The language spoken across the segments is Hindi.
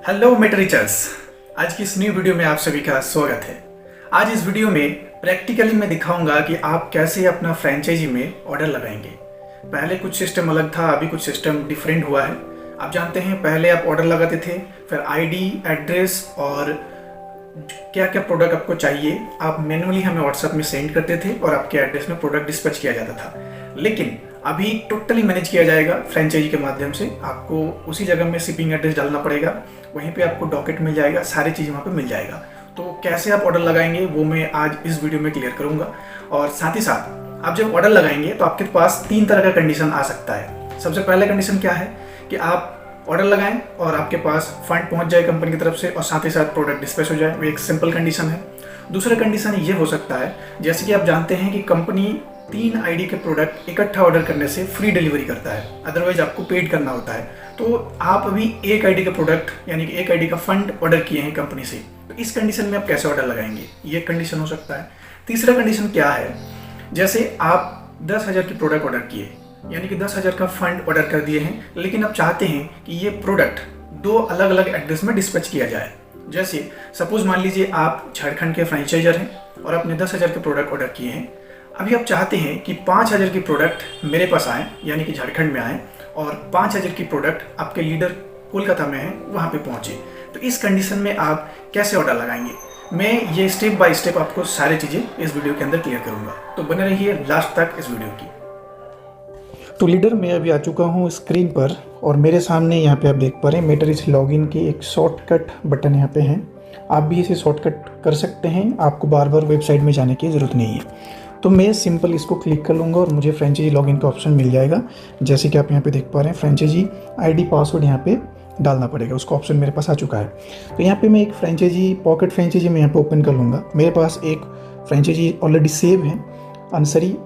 हेलो मेटरीचर्स, आज की इस न्यू वीडियो में आप सभी का स्वागत है। आज इस वीडियो में प्रैक्टिकली मैं दिखाऊंगा कि आप कैसे अपना फ्रेंचाइजी में ऑर्डर लगाएंगे। पहले कुछ सिस्टम अलग था, अभी कुछ सिस्टम डिफरेंट हुआ है। आप जानते हैं पहले आप ऑर्डर लगाते थे, फिर आईडी, एड्रेस और क्या क्या प्रोडक्ट आपको चाहिए आप मैनुअली हमें व्हाट्सएप में सेंड करते थे और आपके एड्रेस में प्रोडक्ट डिस्पैच किया जाता था। लेकिन अभी टोटली मैनेज किया जाएगा फ्रेंचाइजी के माध्यम से। आपको उसी जगह में शिपिंग एड्रेस डालना पड़ेगा, वहीं पे आपको डॉकेट मिल जाएगा, सारी चीज़ वहाँ पे मिल जाएगा। तो कैसे आप ऑर्डर लगाएंगे वो मैं आज इस वीडियो में क्लियर करूँगा। और साथ ही साथ आप जब ऑर्डर लगाएंगे तो आपके पास 3 तरह का कंडीशन आ सकता है। सबसे पहला कंडीशन क्या है कि आप ऑर्डर लगाएं और आपके पास फंड पहुंच जाए कंपनी की तरफ से और साथ ही साथ प्रोडक्ट डिस्पैच हो जाए, वो एक सिंपल कंडीशन है। दूसरा कंडीशन ये हो सकता है, जैसे कि आप जानते हैं कि कंपनी 3 आईडी के प्रोडक्ट इकट्ठा ऑर्डर करने से फ्री डिलीवरी करता है, अदरवाइज आपको पेड करना होता है। तो आप अभी एक आईडी का प्रोडक्ट यानी कि एक आईडी का फंड ऑर्डर किए हैं कंपनी से, तो इस कंडीशन में आप कैसे ऑर्डर लगाएंगे, ये कंडीशन हो सकता है। तीसरा कंडीशन क्या है, जैसे आप 10,000 की प्रोडक्ट ऑर्डर किए यानी कि 10,000 का फंड ऑर्डर कर दिए हैं, लेकिन आप चाहते हैं कि ये प्रोडक्ट 2 अलग अलग एड्रेस में डिस्पैच किया जाए। जैसे सपोज मान लीजिए आप झारखंड के फ्रेंचाइजर हैं और आपने 10,000 के प्रोडक्ट ऑर्डर किए हैं। अभी आप चाहते हैं कि 5,000 की प्रोडक्ट मेरे पास आए यानी कि झारखंड में आए और 5,000 की प्रोडक्ट आपके लीडर कोलकाता में है वहाँ पे पहुँचे। तो इस कंडीशन में आप कैसे ऑर्डर लगाएंगे, मैं ये स्टेप बाय स्टेप आपको सारी चीज़ें इस वीडियो के अंदर क्लियर करूँगा। तो बने रहिए लास्ट तक इस वीडियो की। तो लीडर मैं अभी आ चुका हूँ स्क्रीन पर और मेरे सामने यहाँ पे आप देख पा रहे हैं मेटरीच लॉगिन की एक शॉर्टकट बटन यहाँ पे है। आप भी इसे शॉर्टकट कर सकते हैं, आपको बार बार वेबसाइट में जाने की ज़रूरत नहीं है। तो मैं सिंपल इसको क्लिक कर लूँगा और मुझे फ्रेंचाइजी लॉगिन का ऑप्शन मिल जाएगा। जैसे कि आप यहाँ पे देख पा रहे हैं फ्रेंचाइजी आईडी पासवर्ड यहाँ पे डालना पड़ेगा, उसका ऑप्शन मेरे पास आ चुका है। तो यहाँ पे मैं एक फ्रेंचाइजी पॉकेट फ्रेंचाइजी में यहाँ पे ओपन कर लूँगा। मेरे पास एक फ्रेंचाइजी ऑलरेडी सेव है, अंसरी,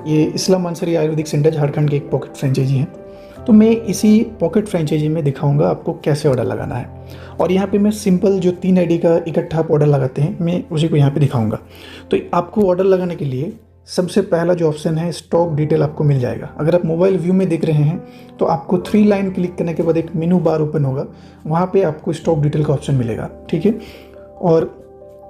ये इस्लाम अंसरी आयुर्वेदिक सेंटर झारखंड के एक पॉकेट फ्रेंचाइजी है। तो मैं इसी पॉकेट फ्रेंचाइजी में दिखाऊंगा आपको कैसे ऑर्डर लगाना है। और यहाँ पे मैं सिंपल जो 3 आईडी का इकट्ठा आप ऑर्डर लगाते हैं मैं उसी को यहाँ पे दिखाऊंगा। तो आपको ऑर्डर लगाने के लिए सबसे पहला जो ऑप्शन है स्टॉक डिटेल आपको मिल जाएगा। अगर आप मोबाइल व्यू में देख रहे हैं तो आपको 3 लाइन क्लिक करने के बाद एक मेनू बार ओपन होगा, वहाँ पर आपको स्टॉक डिटेल का ऑप्शन मिलेगा, ठीक है। और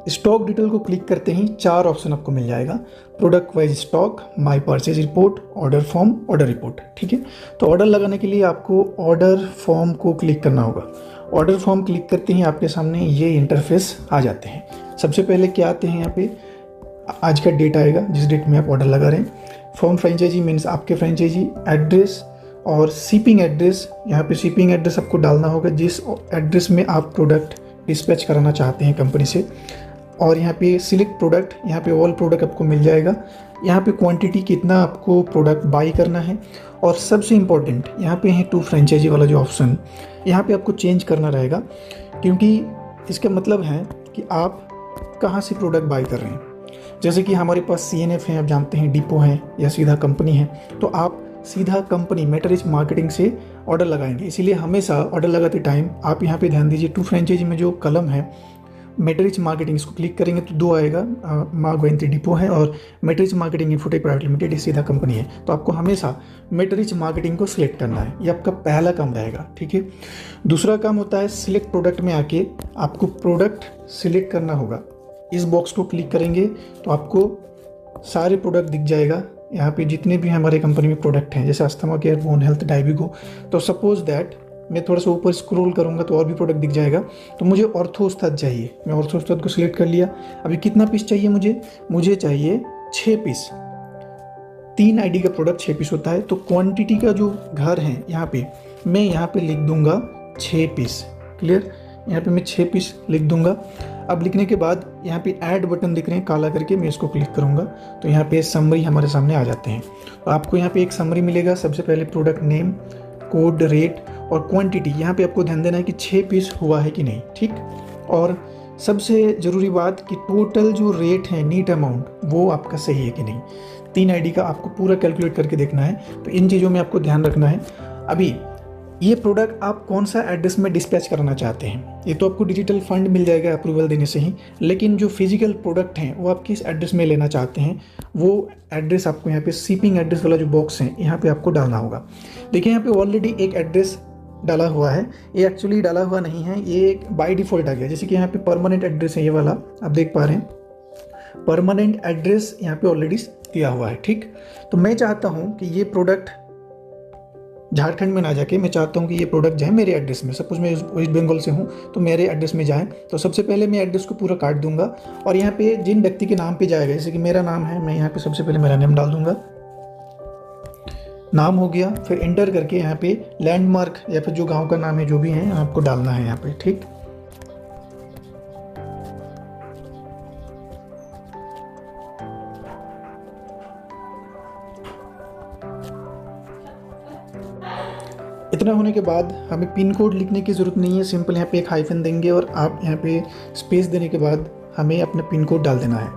स्टॉक डिटेल को क्लिक करते ही 4 ऑप्शन आपको मिल जाएगा, product wise stock, my purchase report, order form, order report, ठीक है। तो ऑर्डर लगाने के लिए आपको ऑर्डर फॉर्म को क्लिक करना होगा। ऑर्डर फॉर्म क्लिक करते ही आपके सामने ये इंटरफेस आ जाते हैं। सबसे पहले क्या आते हैं, यहाँ पे आज का डेट आएगा जिस डेट में आप ऑर्डर लगा रहे हैं। फॉर्म फ्रेंचाइजी मीन्स आपके फ्रेंचाइजी एड्रेस और शिपिंग एड्रेस, यहाँ पे शिपिंग एड्रेस आपको डालना होगा जिस एड्रेस में आप प्रोडक्ट डिस्पैच कराना चाहते हैं कंपनी से। और यहाँ पे सिलेक्ट प्रोडक्ट, यहाँ पे ऑल प्रोडक्ट आपको मिल जाएगा। यहाँ पे क्वांटिटी कितना आपको प्रोडक्ट बाई करना है। और सबसे इम्पोर्टेंट यहाँ पे है टू फ्रेंचाइजी वाला जो ऑप्शन, यहाँ पे आपको चेंज करना रहेगा, क्योंकि इसका मतलब है कि आप कहाँ से प्रोडक्ट बाई कर रहे हैं। जैसे कि हमारे पास CNF है, आप जानते हैं डिपो है या सीधा कंपनी है, तो आप सीधा कंपनी मेटरीच मार्केटिंग से ऑर्डर लगाएंगे। इसीलिए हमेशा ऑर्डर लगाते टाइम आप यहाँ पे ध्यान दीजिए, टू फ्रेंचाइजी में जो कलम है मेटरीच मार्केटिंग, इसको क्लिक करेंगे तो 2 आएगा, माँ गोविंती डिपो है और मेटरीच मार्केटिंग इन्फोटेक प्राइवेट लिमिटेड सीधा कंपनी है। तो आपको हमेशा मेटरीच मार्केटिंग को सिलेक्ट करना है, ये आपका पहला काम रहेगा, ठीक है। दूसरा काम होता है सिलेक्ट प्रोडक्ट में आके आपको प्रोडक्ट सिलेक्ट करना होगा। इस बॉक्स को क्लिक करेंगे तो आपको सारे प्रोडक्ट दिख जाएगा। यहाँ पे जितने भी हमारे कंपनी में प्रोडक्ट हैं, जैसे अस्थमा केयर, बोन हेल्थ, डायबिगो। तो सपोज दैट मैं थोड़ा सा ऊपर स्क्रॉल करूँगा तो और भी प्रोडक्ट दिख जाएगा। तो मुझे ऑर्थोस्टेट चाहिए, मैं ऑर्थोस्टेट को सिलेक्ट कर लिया। अभी कितना पीस चाहिए मुझे चाहिए 6 पीस। 3 आईडी का प्रोडक्ट 6 पीस होता है। तो क्वांटिटी का जो घर है यहाँ पे मैं यहाँ पे लिख दूंगा 6 पीस, क्लियर। यहाँ पे मैं 6 पीस लिख दूंगा। अब लिखने के बाद यहाँ पे ऐड बटन दिख रहे हैं काला करके, मैं इसको क्लिक करूँगा तो यहाँ पे समरी हमारे सामने आ जाते हैं। तो आपको यहाँ पे एक समरी मिलेगा। सबसे पहले प्रोडक्ट नेम, कोड, रेट और क्वांटिटी। यहाँ पे आपको ध्यान देना है कि 6 पीस हुआ है कि नहीं, ठीक। और सबसे ज़रूरी बात कि टोटल जो रेट है, नीट अमाउंट, वो आपका सही है कि नहीं। 3 आईडी का आपको पूरा कैलकुलेट करके देखना है। तो इन चीज़ों में आपको ध्यान रखना है। अभी ये प्रोडक्ट आप कौन सा एड्रेस में डिस्पैच कराना चाहते हैं, ये तो आपको डिजिटल फंड मिल जाएगा अप्रूवल देने से ही, लेकिन जो फिजिकल प्रोडक्ट हैं वो आप किस एड्रेस में लेना चाहते हैं वो एड्रेस आपको यहाँ पे शिपिंग एड्रेस वाला जो बॉक्स है यहाँ पे आपको डालना होगा। देखिए यहाँ पे ऑलरेडी एक एड्रेस डाला हुआ है, ये एक्चुअली डाला हुआ नहीं है, ये बाय डिफ़ॉल्ट आ गया। जैसे कि यहाँ पे परमानेंट एड्रेस है ये वाला, आप देख पा रहे हैं परमानेंट एड्रेस यहाँ पे ऑलरेडी दिया हुआ है, ठीक। तो मैं चाहता हूँ कि ये प्रोडक्ट झारखंड में ना जाके मैं चाहता हूँ कि ये प्रोडक्ट जाए मेरे एड्रेस में। सपोज मैं वेस्ट बंगाल से हूँ तो मेरे एड्रेस में जाए, तो सबसे पहले मैं एड्रेस को पूरा काट दूंगा और यहाँ पे जिन व्यक्ति के नाम पे जाएगा, जैसे कि मेरा नाम है, मैं यहाँ पे सबसे पहले मेरा नेम डाल दूंगा, नाम हो गया, फिर एंटर करके यहाँ पे लैंडमार्क या फिर जो गाँव का नाम है जो भी है आपको डालना है यहाँ पे, ठीक। इतना होने के बाद हमें पिन कोड लिखने की ज़रूरत नहीं है, सिंपल यहाँ पे एक हाइफन देंगे और आप यहाँ पे स्पेस देने के बाद हमें अपना पिन कोड डाल देना है।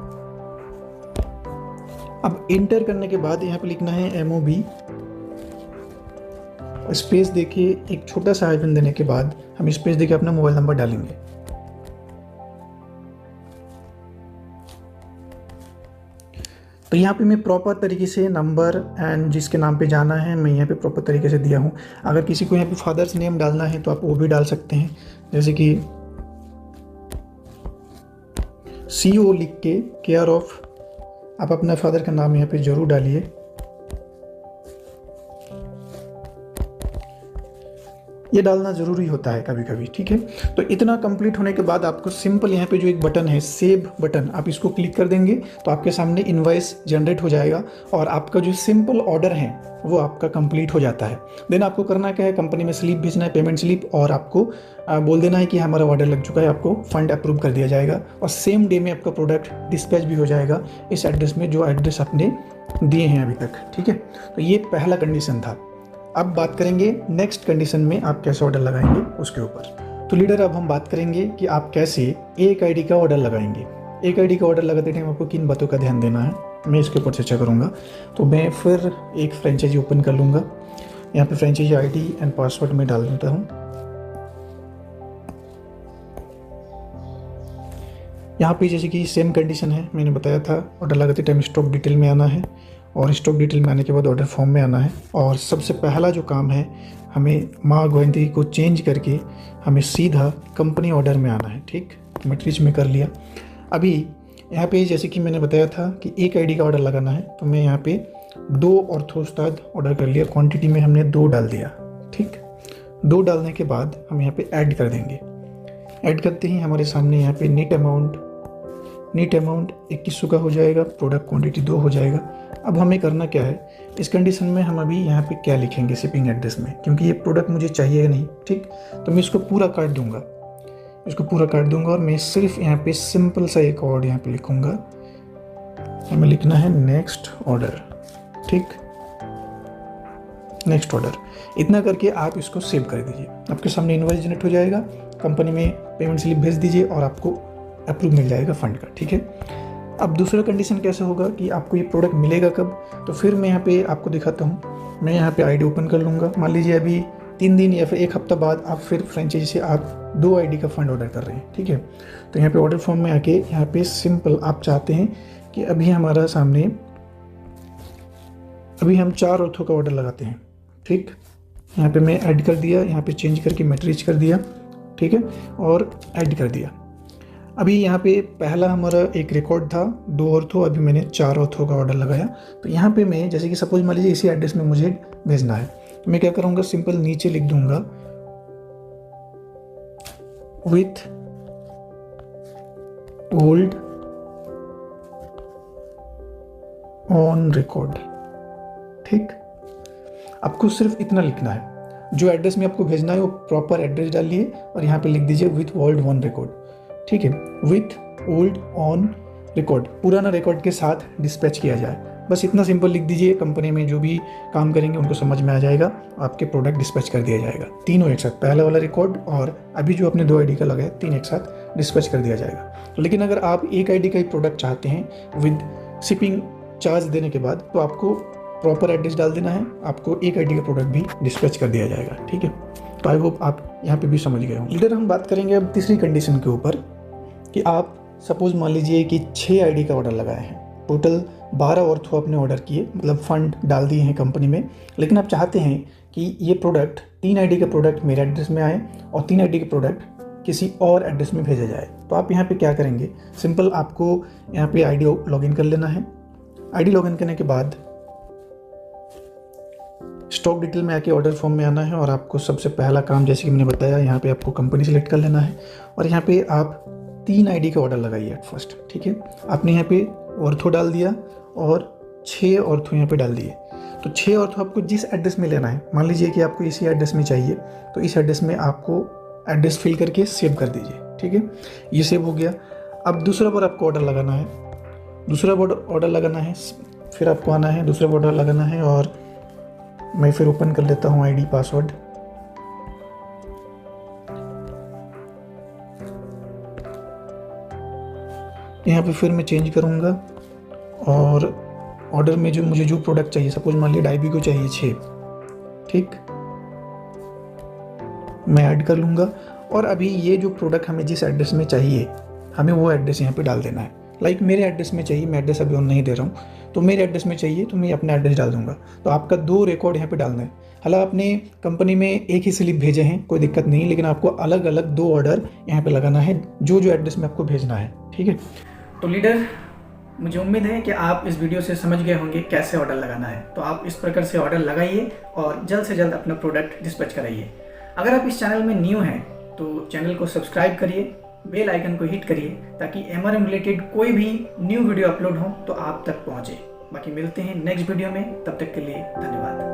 अब इंटर करने के बाद यहाँ पे लिखना है MOB, स्पेस देके एक छोटा सा हाइफन देने के बाद हम स्पेस देके अपना मोबाइल नंबर डालेंगे। तो यहाँ पे मैं प्रॉपर तरीके से नंबर एंड जिसके नाम पे जाना है मैं यहाँ पे प्रॉपर तरीके से दिया हूँ। अगर किसी को यहाँ पे फादर्स नेम डालना है तो आप वो भी डाल सकते हैं, जैसे कि CO लिख के केयर ऑफ, आप अपना फादर का नाम यहाँ पे ज़रूर डालिए। ये डालना ज़रूरी होता है कभी कभी, ठीक है। तो इतना कंप्लीट होने के बाद आपको सिंपल यहाँ पे जो एक बटन है सेव बटन, आप इसको क्लिक कर देंगे तो आपके सामने इनवॉइस जनरेट हो जाएगा और आपका जो सिंपल ऑर्डर है वो आपका कंप्लीट हो जाता है। देन आपको करना क्या है, कंपनी में स्लिप भेजना है, पेमेंट स्लिप, और आपको बोल देना है कि हमारा ऑर्डर लग चुका है, आपको फंड अप्रूव कर दिया जाएगा और सेम डे में आपका प्रोडक्ट डिस्पैच भी हो जाएगा इस एड्रेस में जो एड्रेस आपने दिए हैं अभी तक, ठीक है। तो ये पहला कंडीशन था। अब बात करेंगे नेक्स्ट कंडीशन में आप कैसे ऑर्डर लगाएंगे उसके ऊपर। तो लीडर, अब हम बात करेंगे कि आप कैसे एक आईडी का ऑर्डर लगाएंगे। एक आईडी का ऑर्डर लगाते टाइम आपको किन बातों का ध्यान देना है, मैं इसके ऊपर चर्चा करूंगा। तो मैं फिर एक फ्रेंचाइजी ओपन कर लूँगा, यहाँ पे फ्रेंचाइजी आईडी एंड पासवर्ड में डाल देता हूँ। यहाँ पे जैसे कि सेम कंडीशन है, मैंने बताया था ऑर्डर लगाते टाइम स्टॉक डिटेल में आना है और स्टॉक डिटेल में आने के बाद ऑर्डर फॉर्म में आना है। और सबसे पहला जो काम है, हमें माँ गोविंदी को चेंज करके हमें सीधा कंपनी ऑर्डर में आना है, ठीक। मैट्रिक्स में कर लिया। अभी यहाँ पे जैसे कि मैंने बताया था कि एक आईडी का ऑर्डर लगाना है, तो मैं यहाँ पे 2 ऑर्थोस्टाद ऑर्डर कर लिया, क्वांटिटी में हमने 2 डाल दिया, ठीक। 2 डालने के बाद हम यहाँ पे ऐड कर देंगे। ऐड करते ही हमारे सामने यहाँ पे नीट अमाउंट 2100 का हो जाएगा, प्रोडक्ट क्वांटिटी 2 हो जाएगा। अब हमें करना क्या है, इस कंडीशन में हम अभी यहाँ पे क्या लिखेंगे शिपिंग एड्रेस में, क्योंकि ये प्रोडक्ट मुझे चाहिए नहीं, ठीक। तो मैं इसको पूरा काट दूंगा और मैं सिर्फ यहाँ पे सिंपल सा एक वर्ड यहाँ पे लिखूंगा, हमें लिखना है नेक्स्ट ऑर्डर, ठीक। नेक्स्ट ऑर्डर, इतना करके आप इसको सेव कर दीजिए। आपके सामने इनवॉइस जनरेट हो जाएगा, कंपनी में पेमेंट स्लिप भेज दीजिए और आपको अप्रूव मिल जाएगा फंड का, ठीक है। अब दूसरा कंडीशन कैसे होगा कि आपको ये प्रोडक्ट मिलेगा कब, तो फिर मैं यहाँ पे आपको दिखाता हूँ। मैं यहाँ पे आईडी ओपन कर लूँगा, मान लीजिए अभी 3 दिन या फिर 1 हफ्ता बाद आप फिर फ्रेंचाइजी से आप 2 आईडी का फंड ऑर्डर कर रहे हैं, ठीक है। तो यहाँ पे ऑर्डर फॉर्म में आके यहाँ पे सिंपल आप चाहते हैं कि अभी हमारा सामने अभी हम 4 ऑर्थो का ऑर्डर लगाते हैं, ठीक। यहाँ पे मैं ऐड कर दिया, यहाँ पे चेंज करके मैट्रिच कर दिया, ठीक है, और ऐड कर दिया। अभी यहाँ पे पहला हमारा एक रिकॉर्ड था 2 ऑर्थो, अभी मैंने 4 ऑर्थो का ऑर्डर लगाया। तो यहाँ पे मैं जैसे कि सपोज मान लीजिए इसी एड्रेस में मुझे भेजना है, तो मैं क्या करूँगा, सिंपल नीचे लिख दूंगा विथ ओल्ड ऑन रिकॉर्ड, ठीक। आपको सिर्फ इतना लिखना है, जो एड्रेस में आपको भेजना है वो प्रॉपर एड्रेस डालिए और यहाँ पे लिख दीजिए विथ ओल्ड ऑन रिकॉर्ड, ठीक है। विथ ओल्ड ऑन रिकॉर्ड, पुराना रिकॉर्ड के साथ डिस्पैच किया जाए, बस इतना सिंपल लिख दीजिए। कंपनी में जो भी काम करेंगे उनको समझ में आ जाएगा, आपके प्रोडक्ट डिस्पैच कर दिया जाएगा। तीनों एक साथ, पहला वाला रिकॉर्ड और अभी जो आपने 2 आईडी का लगाया, 3 एक साथ डिस्पैच कर दिया जाएगा। लेकिन अगर आप एक आईडी का ही प्रोडक्ट चाहते हैं विद शिपिंग चार्ज देने के बाद, तो आपको प्रॉपर एड्रेस डाल देना है, आपको एक आईडी का प्रोडक्ट भी डिस्पैच कर दिया जाएगा, ठीक है। तो आई होप आप यहाँ पे भी समझ गए होंगे। लीडर, हम बात करेंगे अब तीसरी कंडीशन के ऊपर कि आप सपोज मान लीजिए कि 6 आईडी का ऑर्डर लगाए हैं, टोटल 12 ऑर्थो आपने ऑर्डर किए, मतलब फ़ंड डाल दिए हैं कंपनी में, लेकिन आप चाहते हैं कि ये प्रोडक्ट 3 आईडी के प्रोडक्ट मेरे एड्रेस में आए और 3 आईडी के प्रोडक्ट किसी और एड्रेस में भेजा जाए। तो आप यहाँ पे क्या करेंगे, सिंपल आपको यहाँ पे आईडी लॉगिन कर लेना है। आईडी लॉगिन करने के बाद स्टॉक डिटेल में आके ऑर्डर फॉर्म में आना है और आपको सबसे पहला काम, जैसे कि मैंने बताया, यहाँ पे आपको कंपनी सेलेक्ट कर लेना है और यहाँ पे आप 3 आईडी का ऑर्डर लगाइए एट फर्स्ट। ठीक है, आपने यहाँ पे ऑर्थो डाल दिया और 6 ऑर्थो यहाँ पे डाल दिए। तो 6 ऑर्थो आपको जिस एड्रेस में लेना है, मान लीजिए कि आपको इसी एड्रेस में चाहिए, तो इस एड्रेस में आपको एड्रेस फिल करके सेव कर दीजिए। ठीक है, ये सेव हो गया। अब दूसरा बार आपको ऑर्डर लगाना है, दूसरा बार ऑर्डर लगाना है, फिर आपको आना है, दूसरा बार ऑर्डर लगाना है और मैं फिर ओपन कर लेता हूँ आईडी पासवर्ड। यहाँ पे फिर मैं चेंज करूँगा और ऑर्डर में जो मुझे जो प्रोडक्ट चाहिए, सपोज मान लिया डायबी को चाहिए 6, ठीक, मैं ऐड कर लूँगा। और अभी ये जो प्रोडक्ट हमें जिस एड्रेस में चाहिए, हमें वो एड्रेस यहाँ पे डाल देना है। लाइक मेरे एड्रेस में चाहिए, मैं एड्रेस अभी ऑन नहीं दे रहा हूँ, तो मेरे एड्रेस में चाहिए तो मैं अपना एड्रेस डाल दूँगा। तो आपका 2 रिकॉर्ड यहाँ पे डालना है। हालांकि आपने कंपनी में एक ही स्लिप भेजे हैं, कोई दिक्कत नहीं, लेकिन आपको अलग अलग 2 ऑर्डर यहाँ पे लगाना है, जो एड्रेस में आपको भेजना है। ठीक है, तो लीडर, मुझे उम्मीद है कि आप इस वीडियो से समझ गए होंगे कैसे ऑर्डर लगाना है। तो आप इस प्रकार से ऑर्डर लगाइए और जल्द से जल्द अपना प्रोडक्ट डिस्पैच कराइए। अगर आप इस चैनल में न्यू हैं तो चैनल को सब्सक्राइब करिए, बेल आइकन को हिट करिए ताकि MRM रिलेटेड कोई भी न्यू वीडियो अपलोड हो तो आप तक पहुंचे। बाकी मिलते हैं नेक्स्ट वीडियो में, तब तक के लिए धन्यवाद।